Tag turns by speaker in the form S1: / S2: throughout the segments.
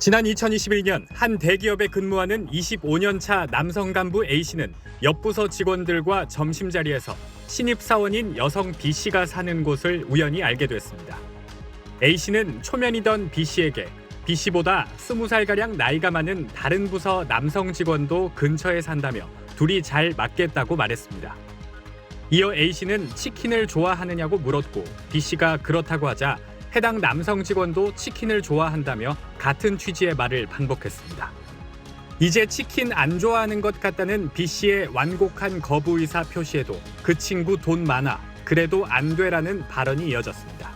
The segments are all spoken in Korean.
S1: 지난 2021년 한 대기업에 근무하는 25년 차 남성 간부 A씨는 옆 부서 직원들과 점심자리에서 신입사원인 여성 B씨가 사는 곳을 우연히 알게 됐습니다. A씨는 초면이던 B씨에게 B씨보다 20살가량 나이가 많은 다른 부서 남성 직원도 근처에 산다며 둘이 잘 맞겠다고 말했습니다. 이어 A씨는 치킨을 좋아하느냐고 물었고 B씨가 그렇다고 하자 해당 남성 직원도 치킨을 좋아한다며 같은 취지의 말을 반복했습니다. 이제 치킨 안 좋아하는 것 같다는 B씨의 완곡한 거부 의사 표시에도 그 친구 돈 많아 그래도 안 돼라는 발언이 이어졌습니다.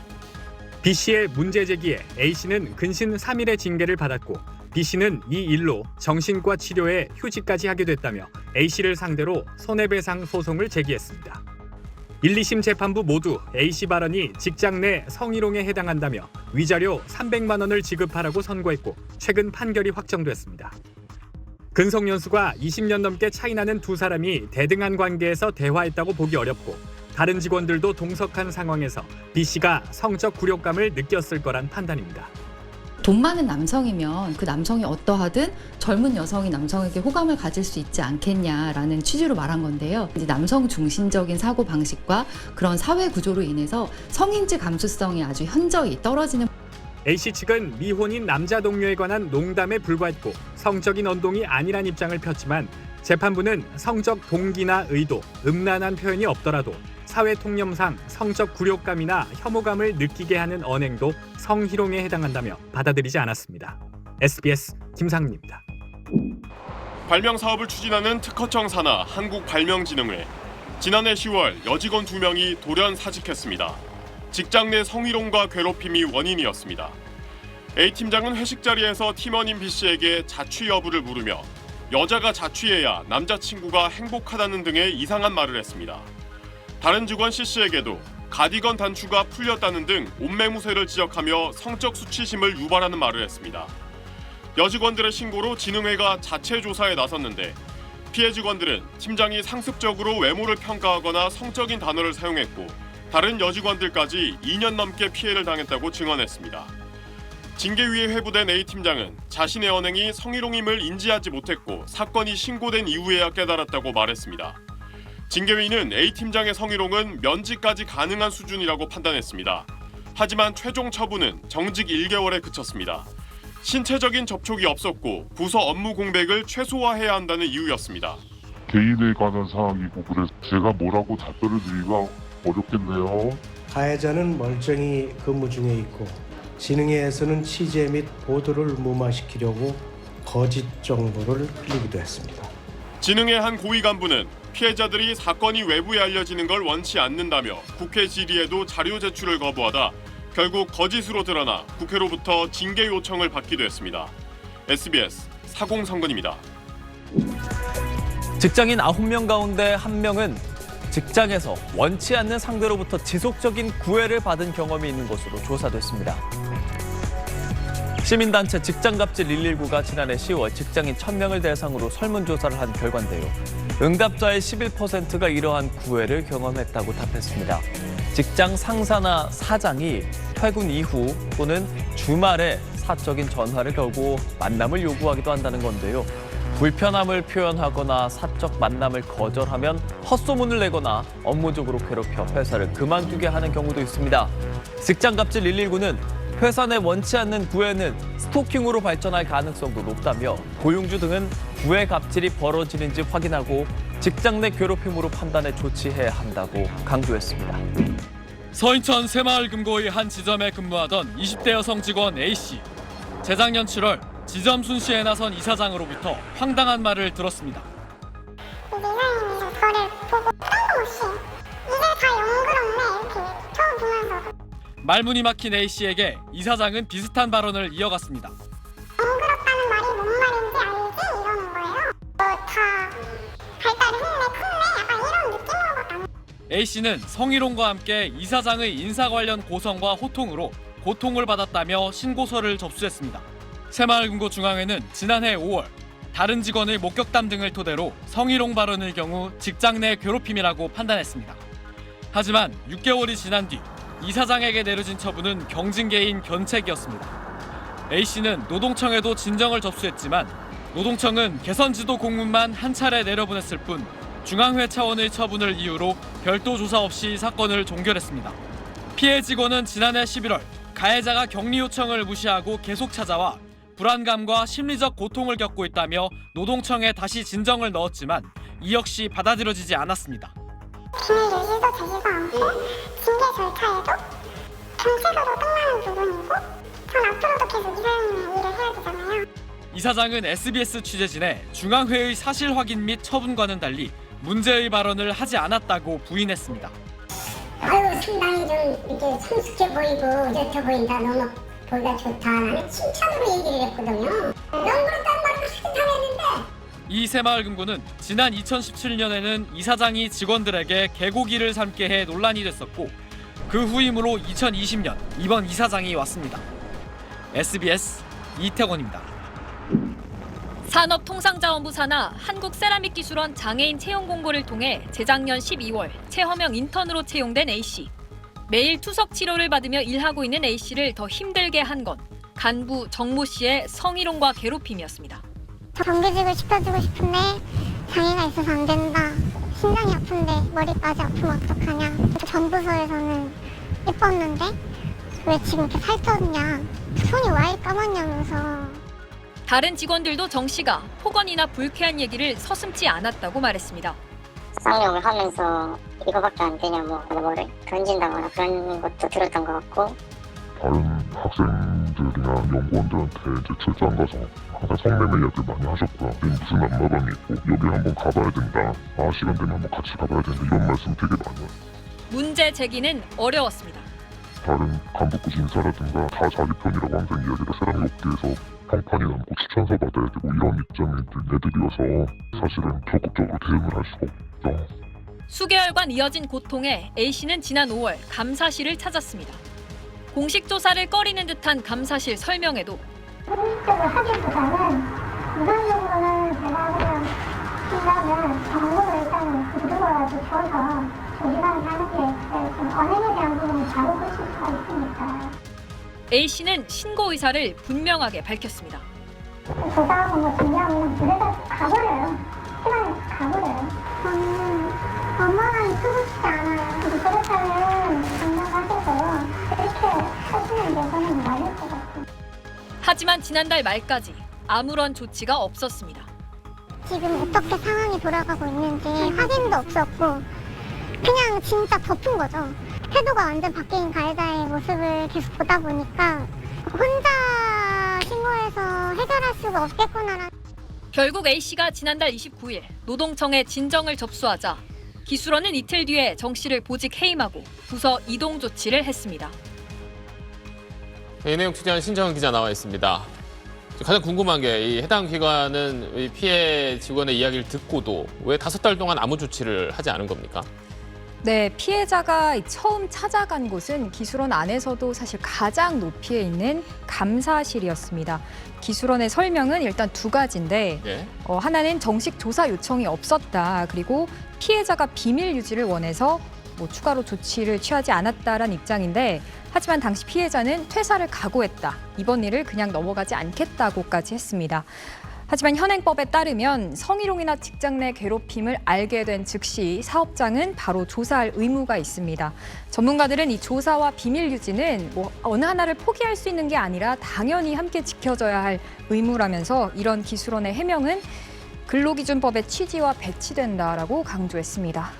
S1: B씨의 문제 제기에 A씨는 근신 3일의 징계를 받았고 B씨는 이 일로 정신과 치료에 휴직까지 하게 됐다며 A씨를 상대로 손해배상 소송을 제기했습니다. 1, 2심 재판부 모두 A씨 발언이 직장 내 성희롱에 해당한다며 위자료 300만 원을 지급하라고 선고했고 최근 판결이 확정됐습니다. 근속연수가 20년 넘게 차이나는 두 사람이 대등한 관계에서 대화했다고 보기 어렵고 다른 직원들도 동석한 상황에서 B씨가 성적 굴욕감을 느꼈을 거란 판단입니다.
S2: 돈 많은 남성이면 그 남성이 어떠하든 젊은 여성이 남성에게 호감을 가질 수 있지 않겠냐라는 취지로 말한 건데요. 이제 남성 중심적인 사고 방식과 그런 사회 구조로 인해서 성인지 감수성이 아주 현저히 떨어지는.
S1: A씨 측은 미혼인 남자 동료에 관한 농담에 불과했고 성적인 언동이 아니란 입장을 폈지만 재판부는 성적 동기나 의도, 음란한 표현이 없더라도 사회 통념상 성적 굴욕감이나 혐오감을 느끼게 하는 언행도 성희롱에 해당한다며 받아들이지 않았습니다. SBS 김상민입니다.
S3: 발명 사업을 추진하는 특허청 산하 한국발명진흥회. 지난해 10월 여직원 2명이 돌연 사직했습니다. 직장 내 성희롱과 괴롭힘이 원인이었습니다. A팀장은 회식 자리에서 팀원인 B씨에게 자취 여부를 물으며 여자가 자취해야 남자친구가 행복하다는 등의 이상한 말을 했습니다. 다른 직원 C씨에게도 가디건 단추가 풀렸다는 등 옷매무새를 지적하며 성적 수치심을 유발하는 말을 했습니다. 여직원들의 신고로 진흥회가 자체 조사에 나섰는데 피해 직원들은 팀장이 상습적으로 외모를 평가하거나 성적인 단어를 사용했고 다른 여직원들까지 2년 넘게 피해를 당했다고 증언했습니다. 징계위에 회부된 A팀장은 자신의 언행이 성희롱임을 인지하지 못했고 사건이 신고된 이후에야 깨달았다고 말했습니다. 징계위는 A팀장의 성희롱은 면직까지 가능한 수준이라고 판단했습니다. 하지만 최종 처분은 정직 1개월에 그쳤습니다. 신체적인 접촉이 없었고 부서 업무 공백을 최소화해야 한다는 이유였습니다.
S4: 개인에 관한 사항이고 그래서 제가 뭐라고 답변을 드리기가 어렵겠네요.
S5: 가해자는 멀쩡히 근무 중에 있고 진흥회에서는 취재 및 보도를 무마시키려고 거짓 정보를 흘리기도 했습니다.
S3: 진흥회 한 고위 간부는 피해자들이 사건이 외부에 알려지는 걸 원치 않는다며 국회 질의에도 자료 제출을 거부하다 결국 거짓으로 드러나 국회로부터 징계 요청을 받기도 했습니다. SBS 사공성근입니다.
S6: 직장인 9명 가운데 1명은 직장에서 원치 않는 상대로부터 지속적인 구애를 받은 경험이 있는 것으로 조사됐습니다. 시민단체 직장갑질 119가 지난해 10월 직장인 1,000명을 대상으로 설문조사를 한 결과인데요. 응답자의 11%가 이러한 구애를 경험했다고 답했습니다. 직장 상사나 사장이 퇴근 이후 또는 주말에 사적인 전화를 걸고 만남을 요구하기도 한다는 건데요. 불편함을 표현하거나 사적 만남을 거절하면 헛소문을 내거나 업무적으로 괴롭혀 회사를 그만두게 하는 경우도 있습니다. 직장갑질 119는 회사 내 원치 않는 구애는 스토킹으로 발전할 가능성도 높다며 고용주 등은 구애 갑질이 벌어지는지 확인하고 직장 내 괴롭힘으로 판단해 조치해야 한다고 강조했습니다.
S7: 서인천 새마을 금고의 한 지점에 근무하던 20대 여성 직원 A씨. 재작년 7월 지점 순시에 나선 이사장으로부터 황당한 말을 들었습니다.
S8: 이사장님이 저를 보고 뜬금없이 이게 다 영그럽네 이렇게 처음 보면서
S7: 말문이 막힌 A씨에게 이사장은 비슷한 발언을 이어갔습니다.
S8: 영그럽다는 말이 뭔 말인지 알지? 이러는 거예요. 다 발달을 했네 컸네 약간 이런 느낌으로밖에 안.
S7: A씨는 성희롱과 함께 이사장의 인사 관련 고성과 호통으로 고통을 받았다며 신고서를 접수했습니다. 새마을금고중앙회는 지난해 5월 다른 직원의 목격담 등을 토대로 성희롱 발언의 경우 직장 내 괴롭힘이라고 판단했습니다. 하지만 6개월이 지난 뒤 이사장에게 내려진 처분은 경징계인 견책이었습니다. A씨는 노동청에도 진정을 접수했지만 노동청은 개선지도 공문만 한 차례 내려보냈을 뿐 중앙회 차원의 처분을 이유로 별도 조사 없이 사건을 종결했습니다. 피해 직원은 지난해 11월 가해자가 격리 요청을 무시하고 계속 찾아와 불안감과 심리적 고통을 겪고 있다며 노동청에 다시 진정을 넣었지만 이 역시 받아들여지지 않았습니다.
S8: 비밀 유지도 되지도 않고 징계 절차에도 정책으로 끝나는 부분이고 전 앞으로도 계속 이사장님의 일을 해야 되잖아요.
S7: 이 사장은 SBS 취재진에 중앙회의 사실 확인 및 처분과는 달리 문제의 발언을 하지 않았다고 부인했습니다.
S8: 아유, 상당히 좀 이렇게 성숙해 보이고 이렇게 보인다. 너무 보기가 좋다. 나는 칭찬으로 얘기를 했거든요. 너무 그렇다는 말을 하긴 했는데
S7: 이 새마을금고는 지난 2017년에는 이 사장이 직원들에게 개고기를 삶게 해 논란이 됐었고 그 후임으로 2020년 이번 이 사장이 왔습니다. SBS 이태곤입니다.
S9: 산업통상자원부 산하 한국세라믹기술원 장애인 채용 공고를 통해 재작년 12월 체험형 인턴으로 채용된 A씨. 매일 투석 치료를 받으며 일하고 있는 A씨를 더 힘들게 한 건 간부 정모 씨의 성희롱과 괴롭힘이었습니다.
S8: 정규직을 시켜주고 싶은데 장애가 있어서 안 된다. 심장이 아픈데 머리까지 아프면 어떡하냐. 전부서에서는 예뻤는데 왜 지금 이렇게 살쪘냐. 손이 와이 까맣냐면서.
S9: 다른 직원들도 정 씨가 폭언이나 불쾌한 얘기를 서슴지 않았다고 말했습니다.
S8: 쌍욕을 하면서 이거밖에 안 되냐 뭐를 던진다거나 그런 것도 들었던 것 같고
S4: 다른 학생들이나 연구원들한테 이제 출장 가서 항상 성매매 이야기를 많이 하셨고요. 무슨 안마방이 있고 여기 한번 가봐야 된다. 시간 되면 한번 같이 가봐야 된다. 이런 말씀 되게 많이 해요.
S9: 문제 제기는 어려웠습니다.
S4: 다른 간부급 인사라든가 다 자기 편이라고 항상 이야기를 세라믹 업계에서 평판이 남고 추천서 받아야 되고 이런 입장인 애들이어서 사실은 적극적으로 대응을 할 수가 없죠.
S9: 수개월간 이어진 고통에 A씨는 지난 5월 감사실을 찾았습니다. 공식 조사를 꺼리는 듯한 감사실 설명에도
S8: 공식적으로 하기보다는 일반적으로는 제가 그냥 생각은 정보를 일단 두고라도 줘서 조직원이 하는 게 좀 언행에 대한 부분이 바로 보실 수가 있으니까.
S9: A씨는 신고 의사를 분명하게 밝혔습니다.
S8: 조사하고 뭐 준비하면 집에서 가버려요. 시간이 가버려요. 저는 업무량이 크고 싶지 않아요. 그렇다면 당장하셔서 그렇게 하시는 게 저는 맞을 것 같아요.
S9: 하지만 지난달 말까지 아무런 조치가 없었습니다.
S8: 지금 어떻게 상황이 돌아가고 있는지 확인도 없었고 그냥 진짜 덮은 거죠. 태도가 완전 바뀐 가해자의 모습을 계속 보다 보니까 혼자 신고해서 해결할 수가 없겠구나라는.
S9: 결국 A씨가 지난달 29일 노동청에 진정을 접수하자 기술원은 이틀 뒤에 정 씨를 보직 해임하고 부서 이동 조치를 했습니다.
S10: 이 내용 취재한 신정은 기자 나와 있습니다. 가장 궁금한 게 이 해당 기관은 이 피해 직원의 이야기를 듣고도 왜 5달 동안 아무 조치를 하지 않은 겁니까?
S11: 네, 피해자가 처음 찾아간 곳은 기술원 안에서도 사실 가장 높이에 있는 감사실이었습니다. 기술원의 설명은 일단 두 가지인데
S10: 예.
S11: 하나는 정식 조사 요청이 없었다. 그리고 피해자가 비밀 유지를 원해서 추가로 조치를 취하지 않았다라는 입장인데 하지만 당시 피해자는 퇴사를 각오했다. 이번 일을 그냥 넘어가지 않겠다고까지 했습니다. 하지만 현행법에 따르면 성희롱이나 직장 내 괴롭힘을 알게 된 즉시 사업장은 바로 조사할 의무가 있습니다. 전문가들은 이 조사와 비밀 유지는 어느 하나를 포기할 수 있는 게 아니라 당연히 함께 지켜져야 할 의무라면서 이런 기술원의 해명은 근로기준법의 취지와 배치된다라고 강조했습니다.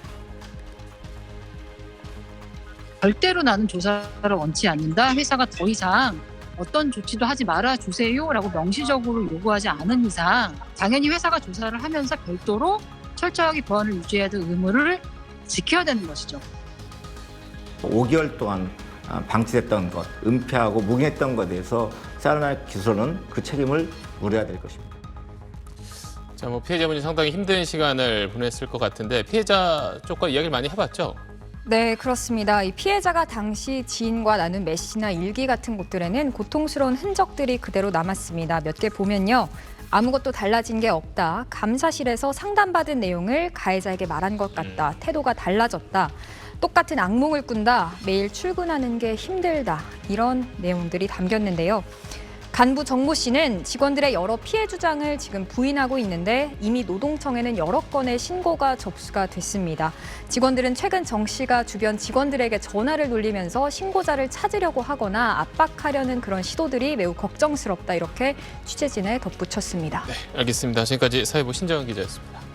S12: 절대로 나는 조사를 원치 않는다. 회사가 더 이상 어떤 조치도 하지 말아주세요라고 명시적으로 요구하지 않은 이상 당연히 회사가 조사를 하면서 별도로 철저하게 보안을 유지해야 될 의무를 지켜야 되는 것이죠.
S13: 5개월 동안 방치됐던 것, 은폐하고 묵인했던 것에 대해서 세라믹 기술원은 그 책임을 물어야 될 것입니다.
S10: 자, 피해자분이 상당히 힘든 시간을 보냈을 것 같은데 피해자 쪽과 이야기를 많이 해봤죠?
S11: 네, 그렇습니다. 이 피해자가 당시 지인과 나눈 메시나 일기 같은 곳들에는 고통스러운 흔적들이 그대로 남았습니다. 몇 개 보면요. 아무것도 달라진 게 없다. 감사실에서 상담받은 내용을 가해자에게 말한 것 같다. 태도가 달라졌다. 똑같은 악몽을 꾼다. 매일 출근하는 게 힘들다. 이런 내용들이 담겼는데요. 간부 정모 씨는 직원들의 여러 피해 주장을 지금 부인하고 있는데 이미 노동청에는 여러 건의 신고가 접수가 됐습니다. 직원들은 최근 정 씨가 주변 직원들에게 전화를 돌리면서 신고자를 찾으려고 하거나 압박하려는 그런 시도들이 매우 걱정스럽다 이렇게 취재진에 덧붙였습니다.
S10: 네, 알겠습니다. 지금까지 사회부 신정은 기자였습니다.